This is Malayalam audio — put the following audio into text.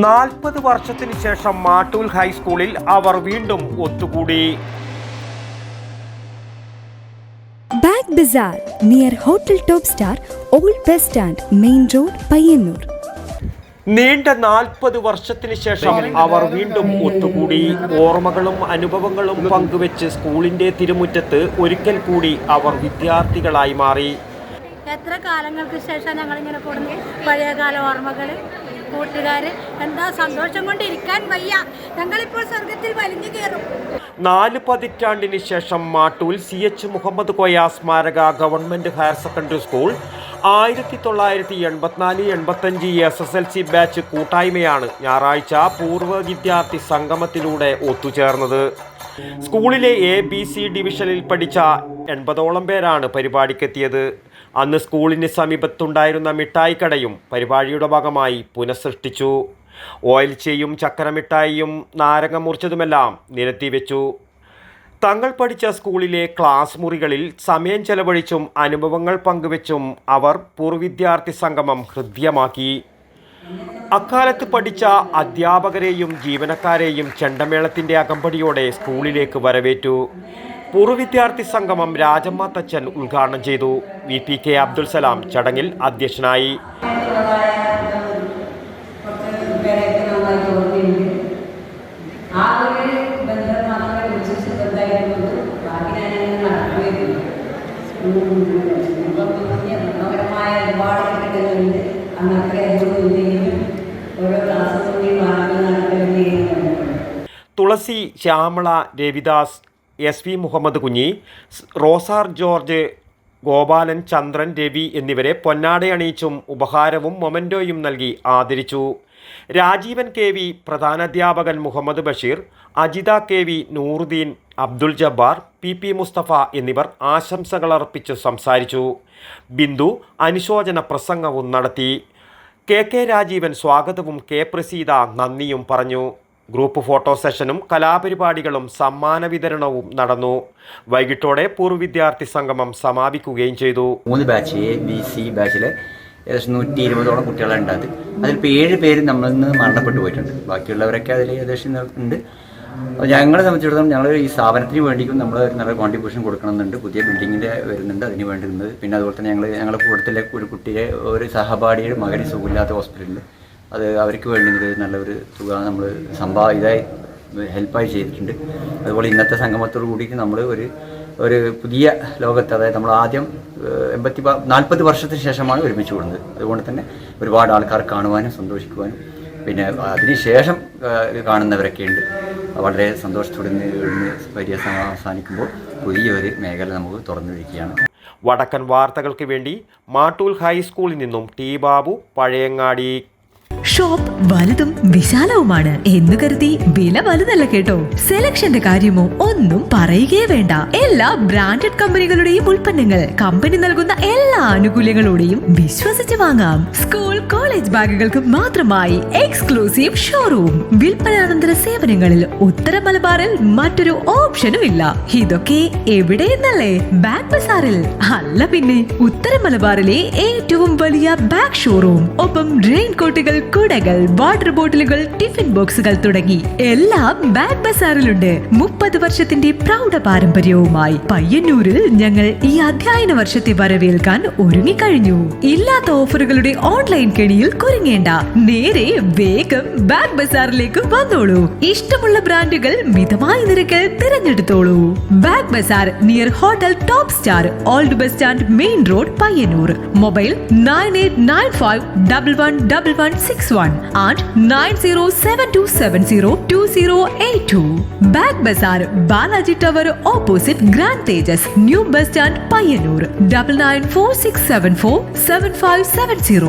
40 വർഷത്തിന് ശേഷം മാട്ടൂൽ ഹൈസ്കൂളിൽ അവർ വീണ്ടും ഒത്തുകൂടി. Bag bazaar near hotel top star, old bus stand, main road, Payyanur. നീണ്ട 40 വർഷത്തിന് ശേഷം അവർ വീണ്ടും ഒത്തുകൂടി. ഓർമ്മകളും അനുഭവങ്ങളും പങ്കുവെച്ച് സ്കൂളിന്റെ തിരുമുറ്റത്ത് ഒരിക്കൽ കൂടി അവർ വിദ്യാർത്ഥികളായി മാറി. എത്ര കാലങ്ങൾക്ക് ശേഷം ഞങ്ങളിങ്ങനെ കൂടുന്നു. പഴയകാല ഓർമ്മകൾ, കൂട്ടുകാർ, എന്താ സന്തോഷം കൊണ്ട് ഇരിക്കാൻ വയ്യ. ഞങ്ങളിപ്പോൾ സ്വർഗത്തിൽ വലിഞ്ഞു കയറും. 4 പതിറ്റാണ്ടിന് ശേഷം മാട്ടൂൽ CH മുഹമ്മദ് കോയ സ്മാരക government higher secondary school 1984-85 SSLC batch കൂട്ടായ്മയാണ് ഞായറാഴ്ച പൂർവ്വ വിദ്യാർത്ഥി സംഗമത്തിലൂടെ ഒത്തുചേർന്നത്. സ്കൂളിലെ ABC ഡിവിഷനിൽ പഠിച്ച 80ഓളം പേരാണ് പരിപാടിക്കെത്തിയത്. അന്ന് സ്കൂളിന് സമീപത്തുണ്ടായിരുന്ന മിഠായിക്കടയും പരിപാടിയുടെ ഭാഗമായി പുനഃസൃഷ്ടിച്ചു. ഓയിൽ ചെയ്യും, ചക്കരമിഠായിയും നാരങ്ങ മുറിച്ചതുമെല്ലാം നിരത്തിവെച്ചു. തങ്ങൾ പഠിച്ച സ്കൂളിലെ ക്ലാസ് മുറികളിൽ സമയം ചെലവഴിച്ചും അനുഭവങ്ങൾ പങ്കുവെച്ചും അവർ പൂർവ്വവിദ്യാർത്ഥി സംഗമം ഹൃദ്യമാക്കി. അക്കാലത്ത് പഠിച്ച അധ്യാപകരെയും ജീവനക്കാരെയും ചെണ്ടമേളത്തിൻ്റെ അകമ്പടിയോടെ സ്കൂളിലേക്ക് വരവേറ്റു. പൂർവ്വവിദ്യാർത്ഥി സംഗമം രാജമ്മ തച്ചൻ ഉദ്ഘാടനം ചെയ്തു. VPK അബ്ദുൽ സലാം ചടങ്ങിൽ അധ്യക്ഷനായി. തുളസി, ശ്യാമള, രവിദാസ്, SV മുഹമ്മദ് കുഞ്ഞി, റോസാർ ജോർജ്, ഗോപാലൻ, ചന്ദ്രൻ, രവി എന്നിവരെ പൊന്നാടയണിയിച്ചും ഉപഹാരവും മൊമെൻറ്റോയും നൽകി ആദരിച്ചു. Rajeevan KV, പ്രധാനാധ്യാപകൻ Muhammad Basheer, Ajitha KV, Nooruddeen, Abdul Jabbar, PP Mustafa എന്നിവർ ആശംസകൾ അർപ്പിച്ച് സംസാരിച്ചു. ബിന്ദു അനുശോചന പ്രസംഗവും നടത്തി. KK രാജീവൻ സ്വാഗതവും K പ്രസീത നന്ദിയും പറഞ്ഞു. ഗ്രൂപ്പ് ഫോട്ടോ സെഷനും കലാപരിപാടികളും സമ്മാന വിതരണവും നടന്നു. വൈകിട്ടോടെ പൂർവ്വ വിദ്യാർത്ഥി സംഗമം സമാപിക്കുകയും ചെയ്തു. 3 ബാച്ച് ABC ബാച്ചിലെ ഏകദേശം 120ഓളം കുട്ടികളെ ഉണ്ടായത്. അതിൽ 7 പേര് നമ്മളിൽ നിന്ന് മരണപ്പെട്ടു പോയിട്ടുണ്ട്. ബാക്കിയുള്ളവരൊക്കെ അതിൽ ഏകദേശം ഉണ്ട്. അപ്പോൾ ഞങ്ങളെ സംബന്ധിച്ചിടത്തോളം ഞങ്ങൾ ഈ സ്ഥാപനത്തിന് വേണ്ടിയും നമ്മൾ നല്ല കോൺട്രിബ്യൂഷൻ കൊടുക്കണമെന്നുണ്ട്. പുതിയ ബിൽഡിങ്ങിൻ്റെ വരുന്നുണ്ട്, അതിന് വേണ്ടി നിന്നത്. പിന്നെ അതുപോലെ തന്നെ ഞങ്ങളുടെ കൂട്ടത്തിലെ ഒരു കുട്ടിയെ, ഒരു സഹപാഠിയുടെ മകന് സുഖമില്ലാത്ത ഹോസ്പിറ്റലിൽ, അത് അവർക്ക് വേണ്ടി നല്ലൊരു തുക നമ്മൾ ഇതായി ഹെൽപ്പായി ചെയ്തിട്ടുണ്ട്. അതുപോലെ ഇന്നത്തെ സംഗമത്തോടു കൂടിയിട്ട് നമ്മൾ ഒരു പുതിയ ലോകത്ത്, അതായത് നമ്മൾ ആദ്യം 40 വർഷത്തിന് ശേഷമാണ് ഒരുമിച്ച് കൂടുന്നത്. അതുകൊണ്ട് തന്നെ ഒരുപാട് ആൾക്കാർ കാണുവാനും സന്തോഷിക്കുവാനും പിന്നെ അതിനുശേഷം കാണുന്നവരൊക്കെ ഉണ്ട്. വളരെ സന്തോഷത്തോടെ പര്യവസാനം അവസാനിക്കുമ്പോൾ പുതിയൊരു മേഖല നമുക്ക് തുറന്നിരിക്കുകയാണ്. വടക്കൻ വാർത്തകൾക്ക് വേണ്ടി മാട്ടൂൽ ഹൈസ്കൂളിൽ നിന്നും T ബാബു, പഴയങ്ങാടി. ഷോപ്പ് വലുതും വിശാലവുമാണ് എന്ന് കരുതി വില വലുതല്ല കേട്ടോ. സെലക്ഷന്റെ കാര്യമോ ഒന്നും പറയുകയേ വേണ്ട. എല്ലാ ബ്രാൻഡഡ് കമ്പനികളുടെയും ഉൽപ്പന്നങ്ങൾ കമ്പനി നൽകുന്ന എല്ലാ ആനുകൂല്യങ്ങളോടെയും വിശ്വസിച്ച് വാങ്ങാം. സ്കൂൾ, കോളേജ് ബാഗുകൾക്ക് മാത്രമായി എക്സ്ക്ലൂസീവ് ഷോറൂം. വിൽപ്പനാനന്തര സേവനങ്ങളിൽ ഉത്തര മലബാറിൽ മറ്റൊരു ഓപ്ഷനും ഇല്ല. ഇതൊക്കെ എവിടെയെന്നല്ലേ? ബാഗ് ബസാറിൽ. അല്ല പിന്നെ, ഉത്തര മലബാറിലെ ഏറ്റവും വലിയ ബാഗ് ഷോറൂം. ഒപ്പം റെയിൻകോട്ടുകൾ, കുടകൾ, വാട്ടർ ബോട്ടിലുകൾ, ടിഫിൻ ബോക്സുകൾ തുടങ്ങി എല്ലാം ബാഗ് ബസാറിലുണ്ട്. 30 വർഷത്തിന്റെ പ്രൗഢ പാരമ്പര്യവുമായി പയ്യന്നൂരിൽ ഞങ്ങൾ ഈ അധ്യയന വർഷത്തെ വരവേൽക്കാൻ ഒരുങ്ങിക്കഴിഞ്ഞു. ഇല്ലാത്ത ഓഫറുകളുടെ ഓൺലൈൻ കെണിയിൽ കുരുങ്ങേണ്ട. നേരെ വേഗം ബാഗ് ബസാറിലേക്ക് വന്നോളൂ. ഇഷ്ടമുള്ള ബ്രാൻഡുകൾ മിതമായ നിരക്കിൽ തിരഞ്ഞെടുത്തോളൂ. Bag bazaar near hotel top star, old bus stand, main road, Payyanur. Mobile 9895111161 and 9072702082. Bag Bazaar, Balaji Tower opposite Grand Tejas, New Bus Stand, Payyanur. 9946747570.